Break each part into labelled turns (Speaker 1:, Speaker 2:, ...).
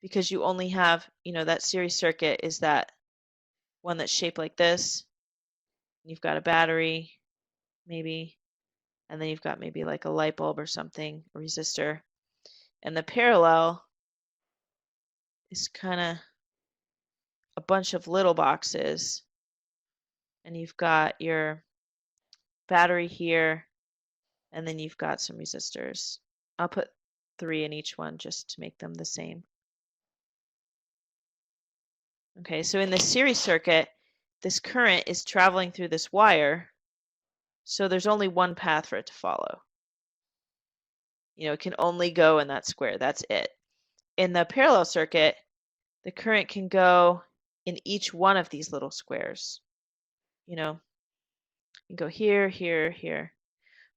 Speaker 1: because you only have, that series circuit is that one that's shaped like this. You've got a battery, maybe, and then you've got maybe like a light bulb or something, a resistor. And the parallel is kind of a bunch of little boxes, and you've got your battery here, and then you've got some resistors. I'll put 3 in each one just to make them the same. Okay, so in the series circuit, this current is traveling through this wire, so there's only one path for it to follow. It can only go in that square, that's it. In the parallel circuit, the current can go in each one of these little squares. You can go here, here, here,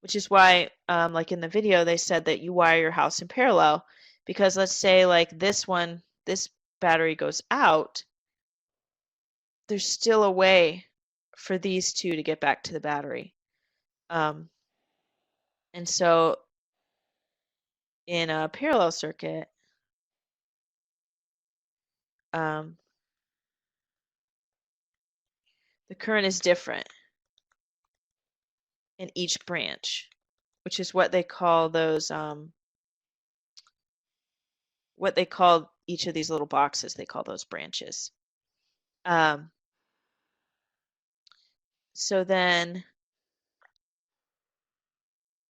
Speaker 1: which is why, like in the video, they said that you wire your house in parallel, because let's say like this battery goes out, there's still a way for these two to get back to the battery. And so in a parallel circuit, the current is different in each branch, which is what they call those, what they call each of these little boxes, they call those branches. So then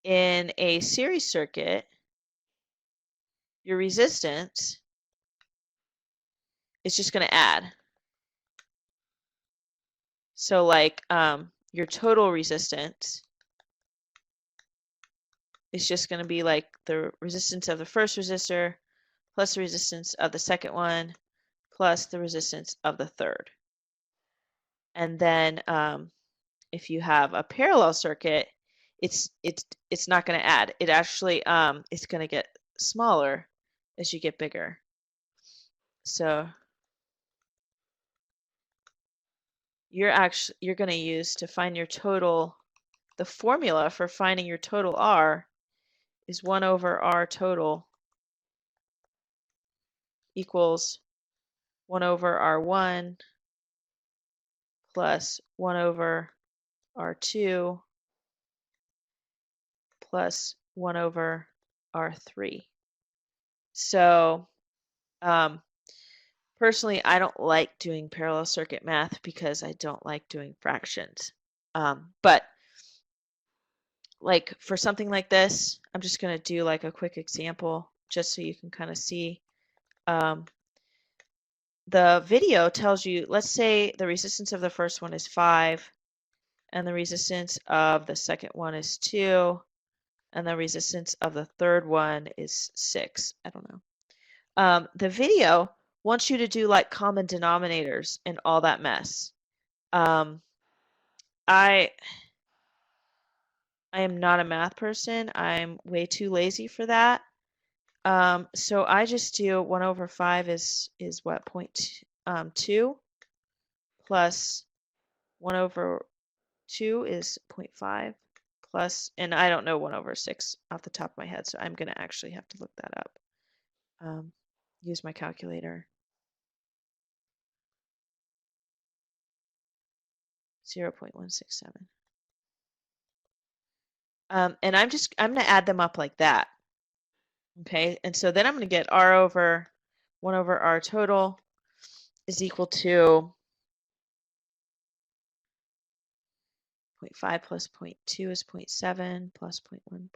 Speaker 1: in a series circuit, your resistance is just going to add. So like your total resistance is just going to be like the resistance of the first resistor plus the resistance of the second one plus the resistance of the third. And then if you have a parallel circuit, it's not going to add. It actually it's going to get smaller as you get bigger. So you're going to use to find your total, the formula for finding your total R is 1 over R total equals 1 over R1 plus 1 over R2 plus 1 over R3. So personally, I don't like doing parallel circuit math because I don't like doing fractions. But like for something like this, I'm just going to do like a quick example just so you can kind of see. The video tells you, let's say the resistance of the first one is 5, and the resistance of the second one is 2, and the resistance of the third one is 6. I don't know. The video wants you to do like common denominators and all that mess. I am not a math person. I'm way too lazy for that. So I just do 1 over 5 is what, 0.2 plus 1 over 2 is 0.5 plus, and I don't know 1 over 6 off the top of my head, so I'm going to actually have to look that up. Use my calculator. 0.167. And I'm going to add them up like that. Okay, and so then I'm going to get R over 1 over R total is equal to 0.5 plus 0.2 is 0.7 plus 0.1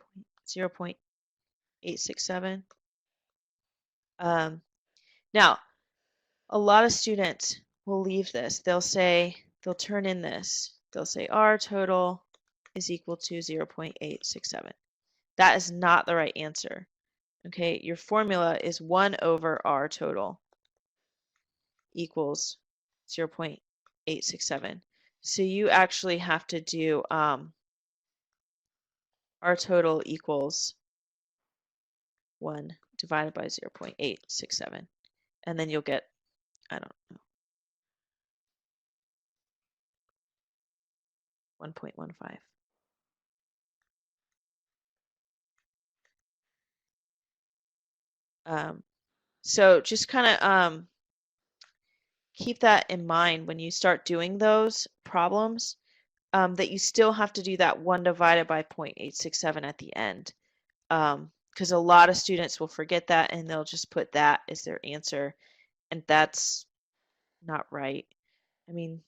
Speaker 1: 0.867. Now, a lot of students will leave this. They'll turn in this. They'll say R total is equal to 0.867. That is not the right answer. Okay, your formula is 1 over R total equals 0.867. So you actually have to do R total equals 1 divided by 0.867. And then you'll get, I don't know, 1.15. So just kind of keep that in mind when you start doing those problems, that you still have to do that 1 divided by 0.867 at the end. Because a lot of students will forget that and they'll just put that as their answer, and that's not right. I mean,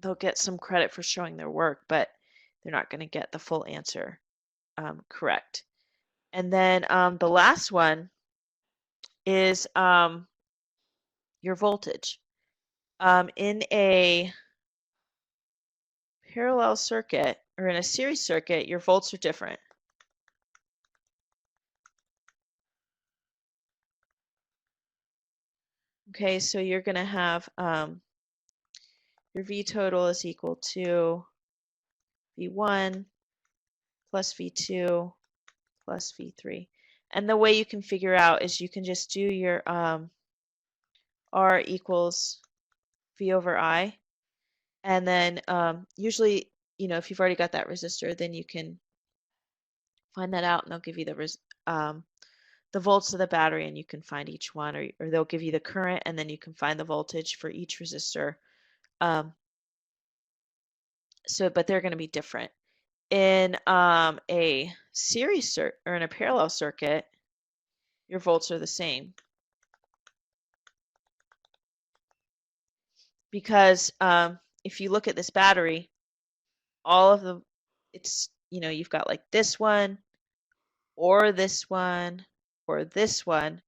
Speaker 1: they'll get some credit for showing their work, but they're not going to get the full answer correct. And then the last one is your voltage. In a parallel circuit or in a series circuit, your volts are different. Okay, so you're going to have your V total is equal to V1 plus V2 plus V3. And the way you can figure out is you can just do your R equals V over I. And then usually, you know, if you've already got that resistor, then you can find that out and they'll give you the volts of the battery and you can find each one, or they'll give you the current and then you can find the voltage for each resistor. But they're going to be different. In a series or in a parallel circuit, your volts are the same. Because if you look at this battery, you've got like this one, or this one, or this one,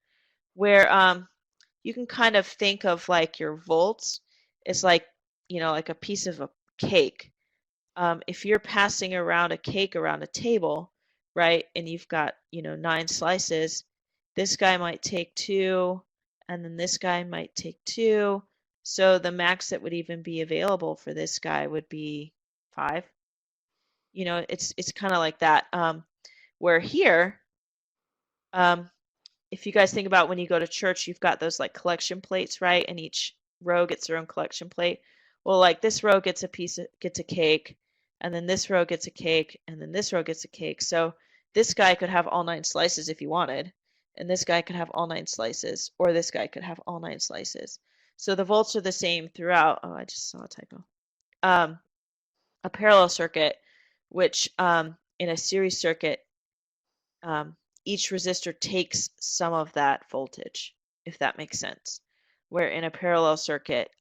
Speaker 1: where you can kind of think of like your volts is like, like a piece of a cake. If you're passing around a cake around a table, right, and you've got, 9 slices, this guy might take 2, and then this guy might take 2. So the max that would even be available for this guy would be 5. It's kind of like that. Where here, if you guys think about when you go to church, you've got those like collection plates, right? And each row gets their own collection plate. Well, like this row gets a cake, and then this row gets a cake, and then this row gets a cake. So this guy could have all 9 slices if he wanted, and this guy could have all 9 slices, or this guy could have all 9 slices. So the volts are the same throughout. Oh, I just saw a typo. A parallel circuit, which in a series circuit, each resistor takes some of that voltage, if that makes sense. Where in a parallel circuit,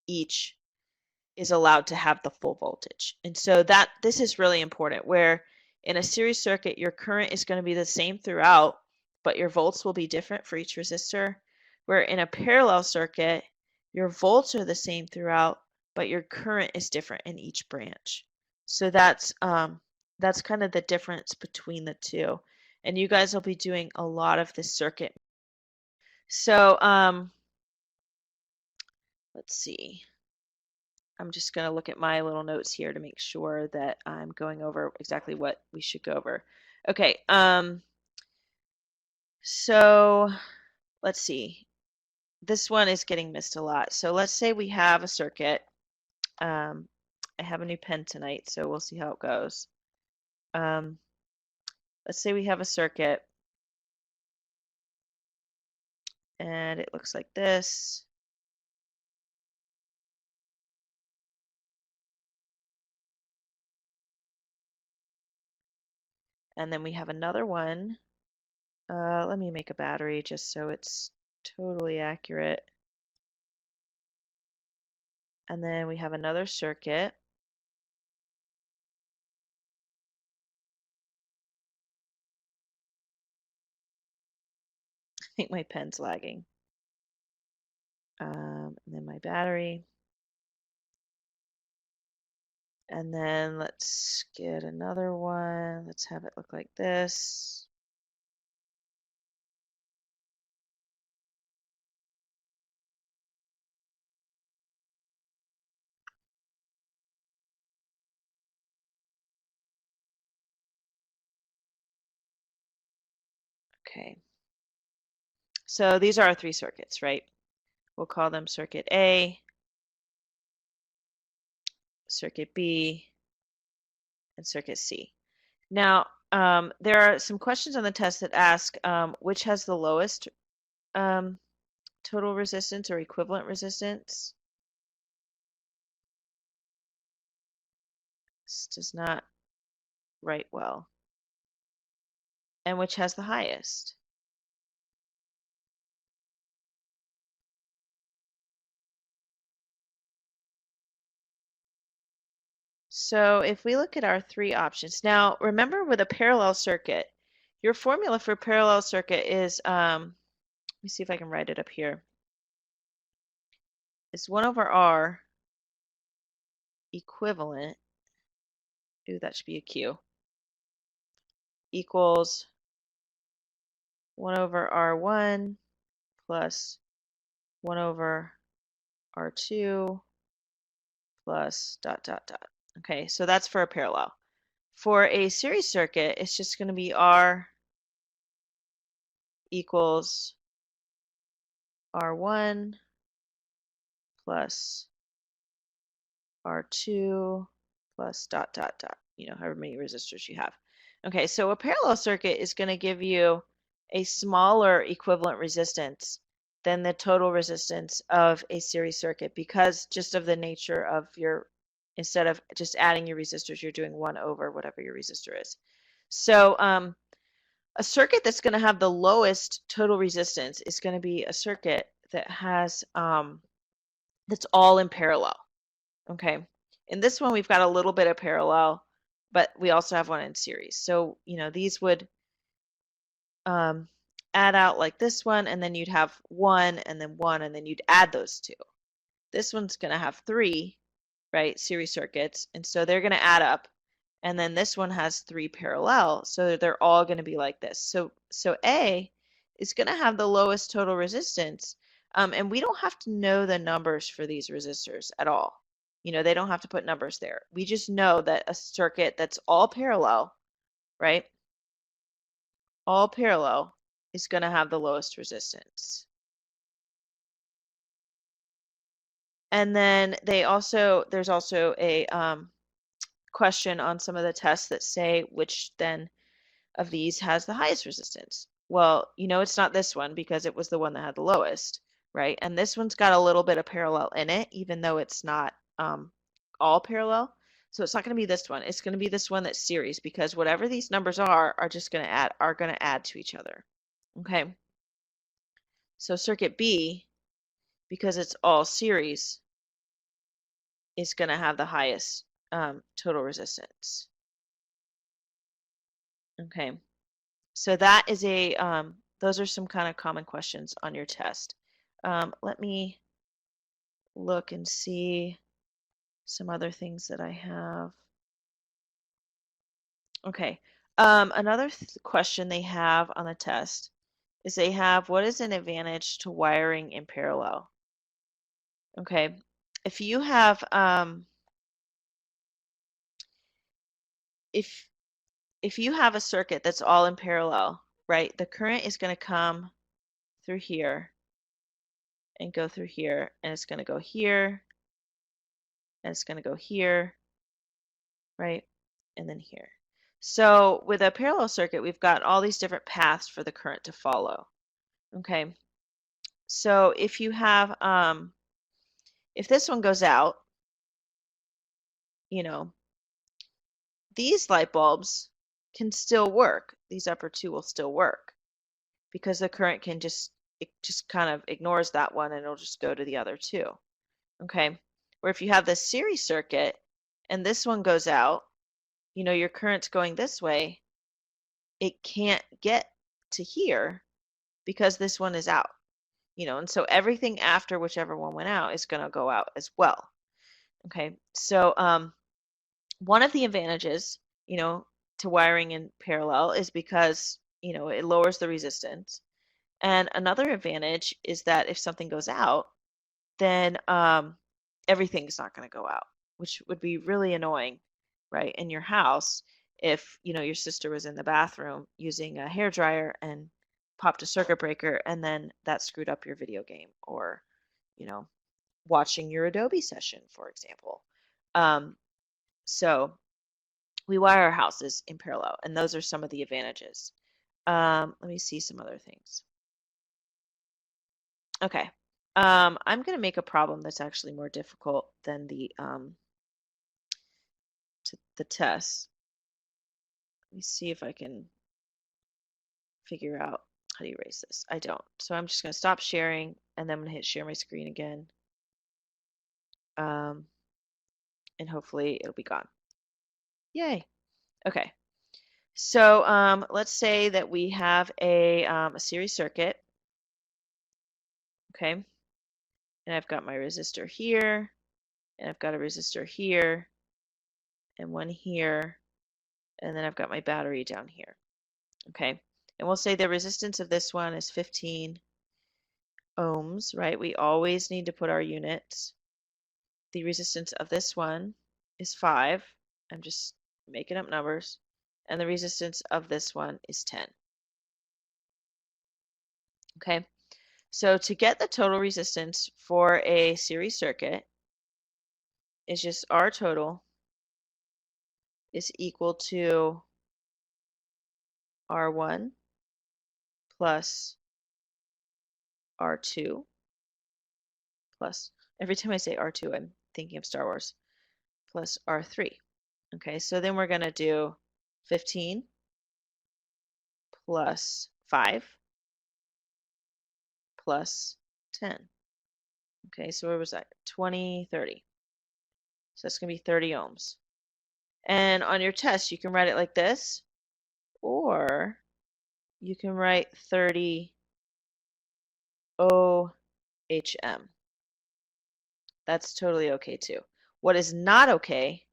Speaker 1: each is allowed to have the full voltage. And so this is really important, where in a series circuit, your current is going to be the same throughout, but your volts will be different for each resistor. Where in a parallel circuit, your volts are the same throughout, but your current is different in each branch. So that's kind of the difference between the two. And you guys will be doing a lot of this circuit. So let's see. I'm just going to look at my little notes here to make sure that I'm going over exactly what we should go over. Okay, so let's see. This one is getting missed a lot. So let's say we have a circuit. I have a new pen tonight, so we'll see how it goes. Let's say we have a circuit, and it looks like this. And then we have another one. Let me make a battery just so it's totally accurate. And then we have another circuit. I think my pen's lagging. And then my battery. And then let's get another one. Let's have it look like this. Okay. So these are our 3 circuits, right? We'll call them circuit A, circuit B, and circuit C. Now, there are some questions on the test that ask which has the lowest total resistance or equivalent resistance. This does not write well. And which has the highest. So if we look at our three options, now remember with a parallel circuit, your formula for parallel circuit is, let me see if I can write it up here. It's 1 over R equivalent, ooh, that should be a Q, equals 1 over R1 plus 1 over R2 plus dot, dot, dot. Okay, so that's for a parallel. For a series circuit, it's just going to be R equals R1 plus R2 plus dot, dot, dot, however many resistors you have. Okay, so a parallel circuit is going to give you a smaller equivalent resistance than the total resistance of a series circuit because just of the nature of instead of just adding your resistors, you're doing 1 over whatever your resistor is. So a circuit that's going to have the lowest total resistance is going to be a circuit that has that's all in parallel. Okay, in this one we've got a little bit of parallel, but we also have one in series. So these would add out like this one, and then you'd have 1 and then 1, and then you'd add those two. This one's going to have 3, right, series circuits, and so they're going to add up. And then this one has 3 parallel, so they're all going to be like this. So A is going to have the lowest total resistance, and we don't have to know the numbers for these resistors at all. They don't have to put numbers there. We just know that a circuit that's all parallel, right, all parallel is going to have the lowest resistance. And then there's also a question on some of the tests that say which then of these has the highest resistance. Well, it's not this one because it was the one that had the lowest, right? And this one's got a little bit of parallel in it, even though it's not all parallel. So it's not going to be this one. It's going to be this one that's series because whatever these numbers are just going to add to each other. Okay. So circuit B, because it's all series, is going to have the highest total resistance. Okay, so that is those are some kind of common questions on your test. Let me look and see some other things that I have. Okay, another question they have on the test is they have, what is an advantage to wiring in parallel? Okay, if you have if you have a circuit that's all in parallel, right, the current is going to come through here and go through here, and it's going to go here, and it's going to go here, right, and then here. So with a parallel circuit, we've got all these different paths for the current to follow. Okay, so if you have, if this one goes out, these light bulbs can still work. These upper two will still work because the current can just kind of ignores that one and it'll just go to the other two. Okay, where if you have this series circuit and this one goes out, your current's going this way, it can't get to here because this one is out, and so everything after whichever one went out is going to go out as well. Okay, so one of the advantages, to wiring in parallel is because, it lowers the resistance. And another advantage is that if something goes out, then everything's not going to go out, which would be really annoying, right, in your house if, your sister was in the bathroom using a hairdryer and popped a circuit breaker and then that screwed up your video game or, watching your Adobe session, for example. So we wire our houses in parallel, and those are some of the advantages. Let me see some other things. Okay. I'm going to make a problem that's actually more difficult than the test. Let me see if I can figure out how to erase this. I don't. So I'm just going to stop sharing, and then I'm going to hit share my screen again. And hopefully it'll be gone. Yay. Okay. So let's say that we have a series circuit. Okay. And I've got my resistor here, and I've got a resistor here, and one here, and then I've got my battery down here. Okay. And we'll say the resistance of this one is 15 ohms, right? We always need to put our units. The resistance of this one is 5. I'm just making up numbers. And the resistance of this one is 10. Okay. So to get the total resistance for a series circuit, is just R total is equal to R1 plus R2 plus, every time I say R2, I'm thinking of Star Wars, plus R3. Okay, so then we're going to do 15 plus 5 plus 10. Okay, so where was that? 20, 30. So that's going to be 30 ohms. And on your test, you can write it like this, or you can write 30 OHM. That's totally okay too. What is not okay,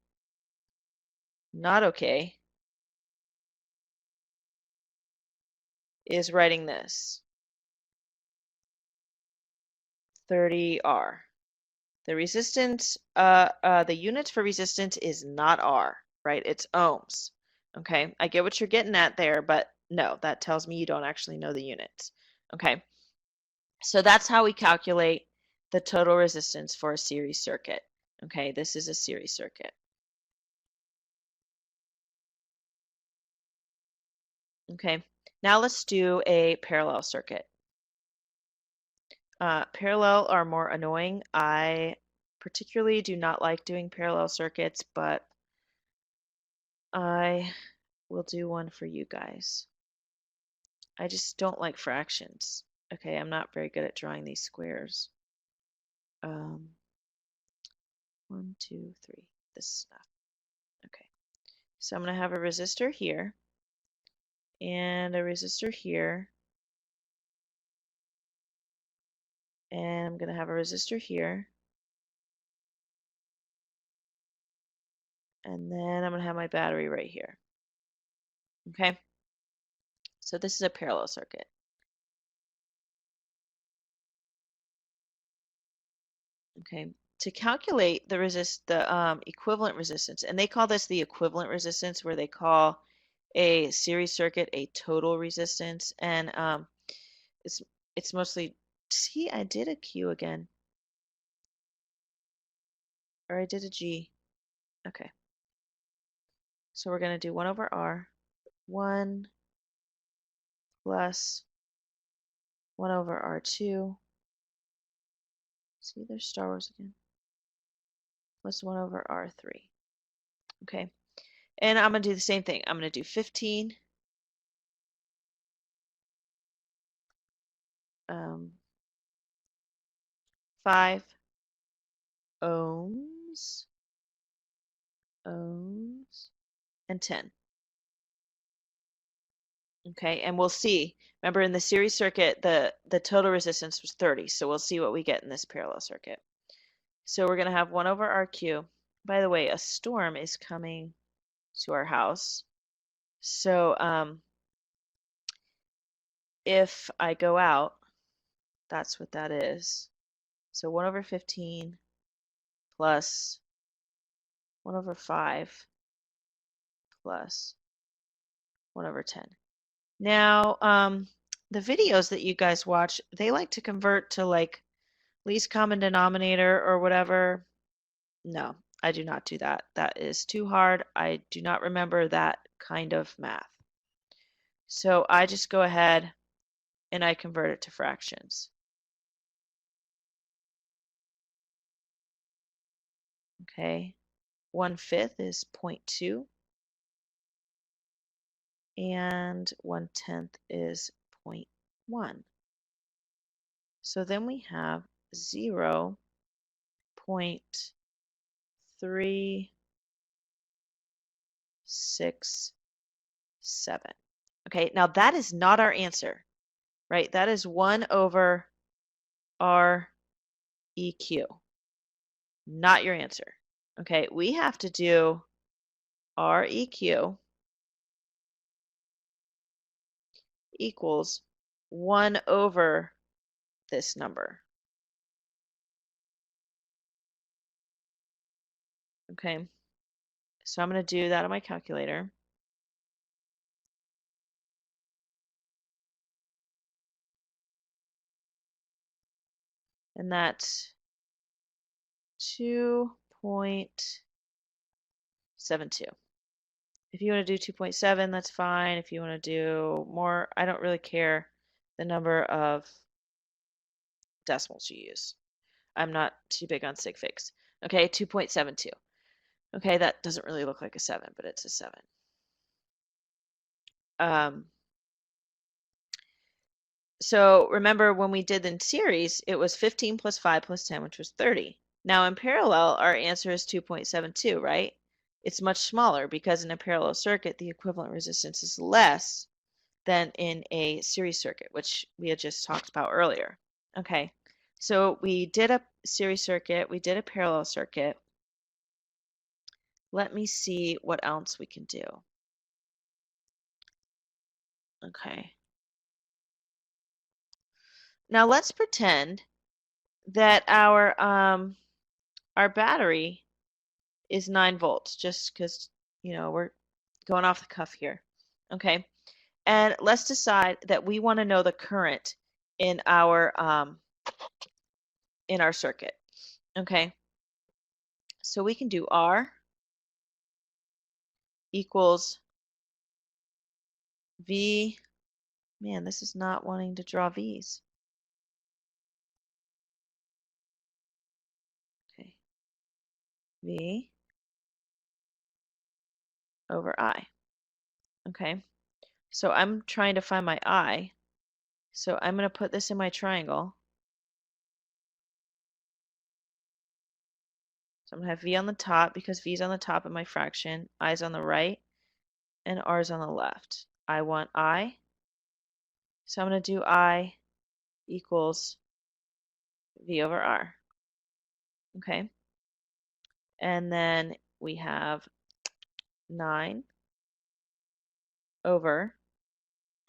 Speaker 1: is writing this, 30R. The resistance, the unit for resistance is not R, right? It's ohms. Okay, I get what you're getting at there, but no, that tells me you don't actually know the units. Okay, so that's how we calculate the total resistance for a series circuit. Okay, this is a series circuit. Okay, now let's do a parallel circuit. Parallel are more annoying. I particularly do not like doing parallel circuits, but I will do one for you guys. I just don't like fractions. Okay, I'm not very good at drawing these squares. 1, 2, 3, this stuff. Okay, so I'm going to have a resistor here and a resistor here, and I'm going to have a resistor here, and then I'm going to have my battery right here. Okay, so this is a parallel circuit. Okay, to calculate the equivalent resistance, and they call this the equivalent resistance, where they call a series circuit a total resistance, and it's mostly, see, I did a Q again, or I did a G. Okay, so we're going to do 1 over R, 1 plus 1 over R2. See, there's Star Wars again. Plus 1 over R3. Okay, and I'm going to do the same thing. I'm going to do 15 5 ohms, and 10. Okay, and we'll see. Remember, in the series circuit, the total resistance was 30, so we'll see what we get in this parallel circuit. So we're going to have 1 over RQ. By the way, a storm is coming to our house. So if I go out, that's what that is. So 1 over 15 plus 1 over 5 plus 1 over 10. Now, the videos that you guys watch, they like to convert to like least common denominator or whatever. No, I do not do that. That is too hard. I do not remember that kind of math. So I just go ahead and I convert it to fractions. Okay, 1/5 is 0.2 and 1/10 is 0.1. So then we have 0.367. Okay, now that is not our answer, right? That is 1 over R EQ, not your answer. Okay, we have to do R EQ equals 1 over this number. Okay, so I'm going to do that on my calculator. And that's 2.72. If you want to do 2.7, that's fine. If you want to do more, I don't really care the number of decimals you use. I'm not too big on sig figs. Okay, 2.72. Okay, that doesn't really look like a 7, but it's a 7. So remember when we did in series, it was 15 plus 5 plus 10, which was 30. Now in parallel, our answer is 2.72, right? It's much smaller because in a parallel circuit, the equivalent resistance is less than in a series circuit, which we had just talked about earlier. Okay, so we did a series circuit, we did a parallel circuit. Let me see what else we can do. Okay. Now let's pretend that our battery is 9 volts, just because, you know, we're going off the cuff here. Okay. And let's decide that we want to know the current in our circuit. Okay. So we can do R equals V. Man, this is not wanting to draw V's. Okay. V over I. Okay. So I'm trying to find my I. So I'm going to put this in my triangle. So I'm going to have V on the top because V is on the top of my fraction, I is on the right, and R is on the left. I want I. So I'm going to do I equals V over R. Okay. And then we have 9 over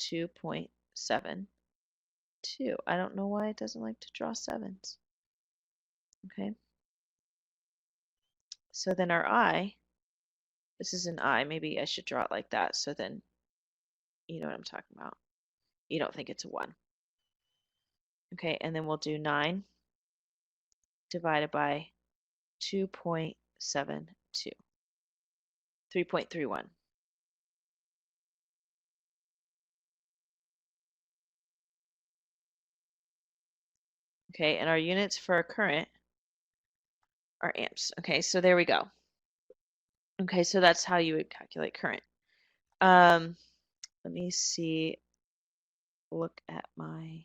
Speaker 1: 2.72. I don't know why it doesn't like to draw sevens. Okay. So then our I, this is an I, maybe I should draw it like that so then you know what I'm talking about. You don't think it's a 1. Okay, and then we'll do 9 divided by 2.72, 3.31. Okay, and our units for our current are amps. Okay, so there we go. Okay, so that's how you would calculate current. Let me see, look at my...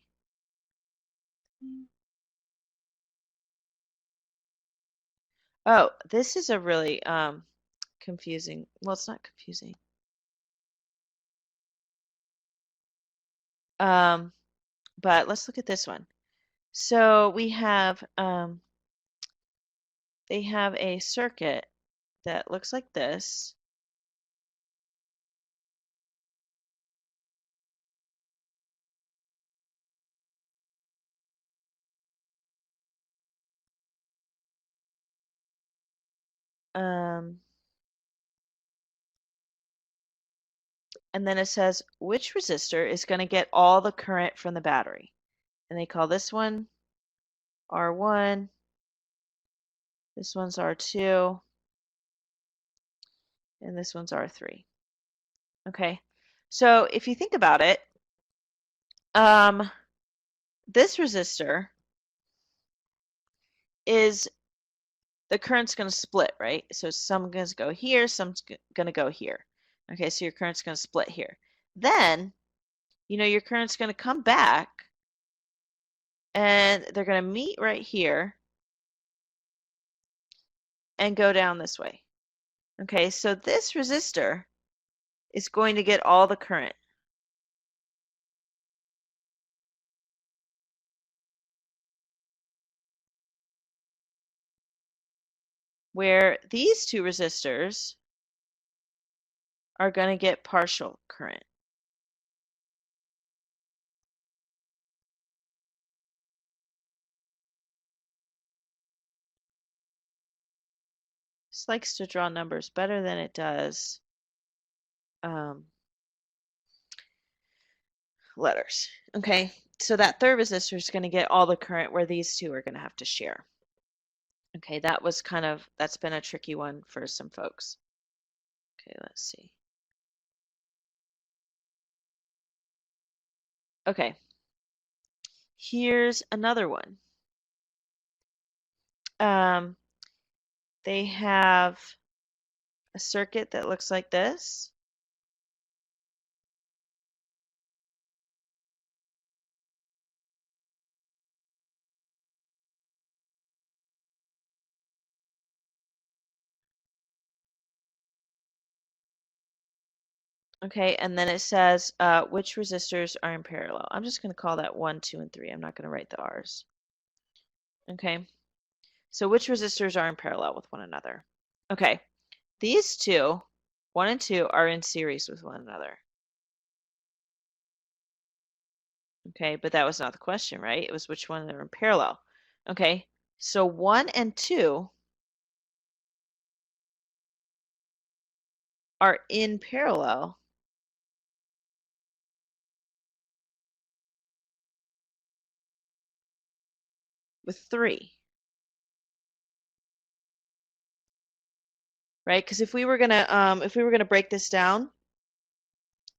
Speaker 1: Oh, this is a really confusing, well, it's not confusing. But let's look at this one. So we have, they have a circuit that looks like this. And then it says which resistor is going to get all the current from the battery. And they call this one R1, this one's R2, and this one's R3. Okay, so if you think about it, this resistor is, the current's going to split, right? So some going to go here, some's going to go here. Okay, so your current's going to split here. Then, your current's going to come back, and they're going to meet right here and go down this way. Okay, so this resistor is going to get all the current. Where these two resistors are going to get partial current. This likes to draw numbers better than it does letters. Okay, so that third resistor is going to get all the current where these two are going to have to share. Okay, that's been a tricky one for some folks. Okay, let's see. Okay, here's another one. They have a circuit that looks like this. Okay, and then it says which resistors are in parallel. I'm just going to call that 1, 2, and 3. I'm not going to write the R's. Okay, so which resistors are in parallel with one another? Okay, these two, 1 and 2, are in series with one another. Okay, but that was not the question, right? It was which one are in parallel. Okay, so 1 and 2 are in parallel with 3. Right? Because if we were gonna break this down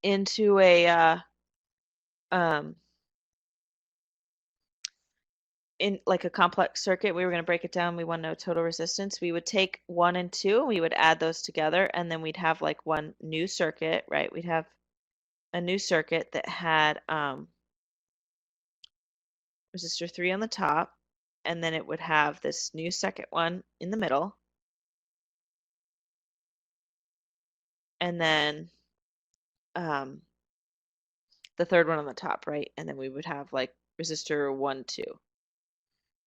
Speaker 1: into a in like a complex circuit, we were going to break it down. We want to know total resistance. We would take 1 and 2, we would add those together, and then we'd have like one new circuit, right? We'd have a new circuit that had resistor 3 on the top, and then it would have this new second one in the middle, and then the third one on the top, right? And then we would have like resistor 1, 2.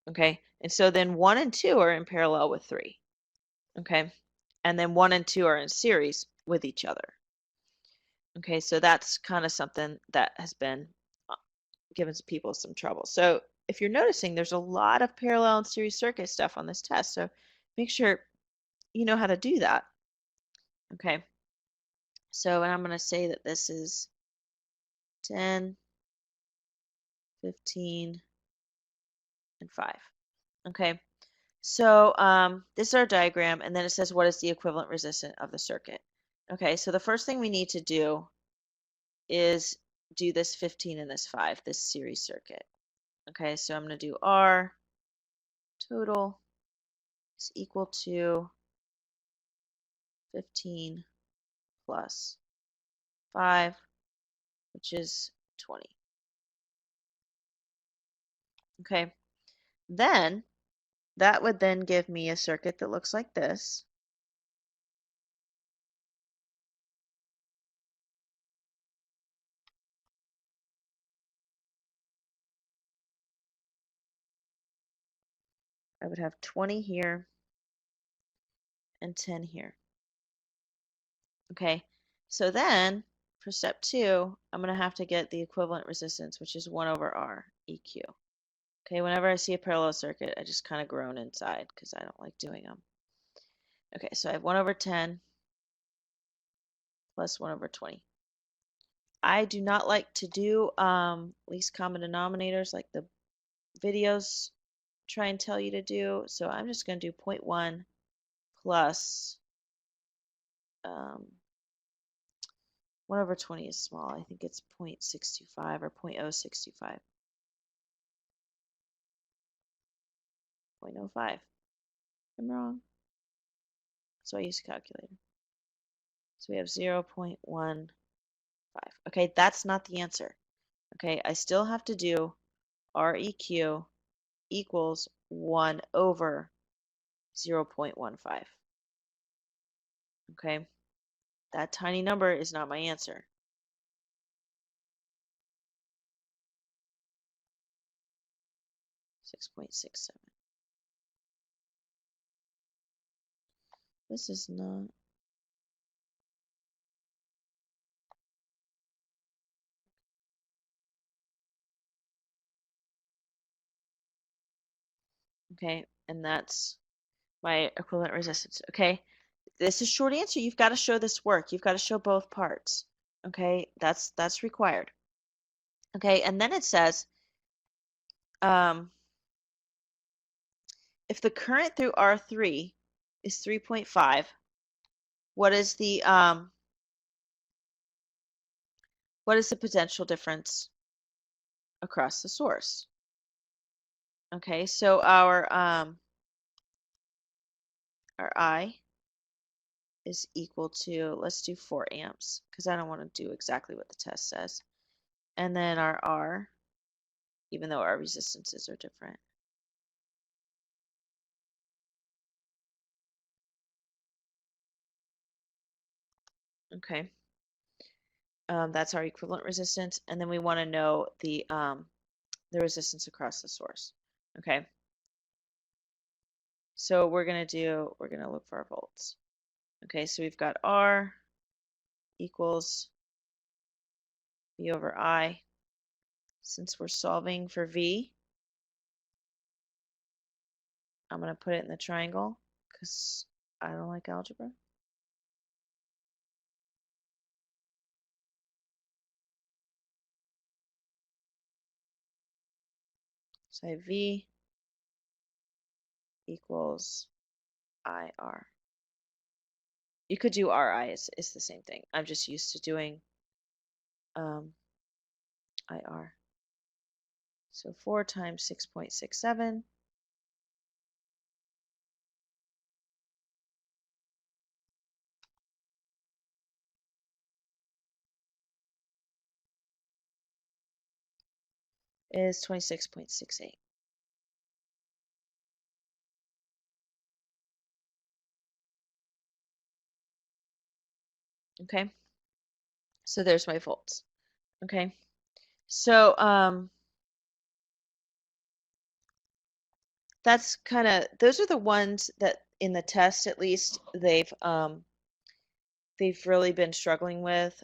Speaker 1: Okay, and so then 1 and 2 are in parallel with 3. Okay, and then 1 and 2 are in series with each other. Okay, so that's kind of something that has been given people some trouble. So if you're noticing, there's a lot of parallel and series circuit stuff on this test. So make sure you know how to do that. Okay, so and I'm going to say that this is 10, 15, and 5. Okay, so this is our diagram, and then it says what is the equivalent resistance of the circuit. Okay, so the first thing we need to do is do this 15 and this 5, this series circuit. Okay, so I'm going to do R total is equal to 15 plus 5, which is 20. Okay, then that would then give me a circuit that looks like this. I would have 20 here and 10 here. Okay, so then for step 2, I'm going to have to get the equivalent resistance, which is 1 over R EQ. Okay, whenever I see a parallel circuit, I just kind of groan inside because I don't like doing them. Okay, so I have 1 over 10 plus 1 over 20. I do not like to do least common denominators like the videos try and tell you to do, so I'm just going to do 0.1 plus 1 over 20 is small. I think it's 0.625 or 0.0625. 0.05. I'm wrong. So I use a calculator. So we have 0.15. Okay, that's not the answer. Okay, I still have to do REQ equals 1 over 0.15. Okay, that tiny number is not my answer. .67. This is not. Okay, and that's my equivalent resistance. Okay, this is short answer. You've got to show this work. You've got to show both parts. Okay, that's required. Okay, and then it says, if the current through R3 is 3.5, what is the potential difference across the source? Okay, so our I is equal to, let's do 4 amps because I don't want to do exactly what the test says. And then our R, even though our resistances are different. Okay, that's our equivalent resistance, and then we want to know the resistance across the source. Okay, so we're gonna look for our volts. Okay, so we've got R equals V over I. Since we're solving for V, I'm gonna put it in the triangle because I don't like algebra. So I have V equals IR. You could do RI, it's the same thing. I'm just used to doing IR. So 4 times 6.67 is 26.68. Okay, so there's my volts. Okay, so that's kind of, those are the ones that in the test at least they've really been struggling with.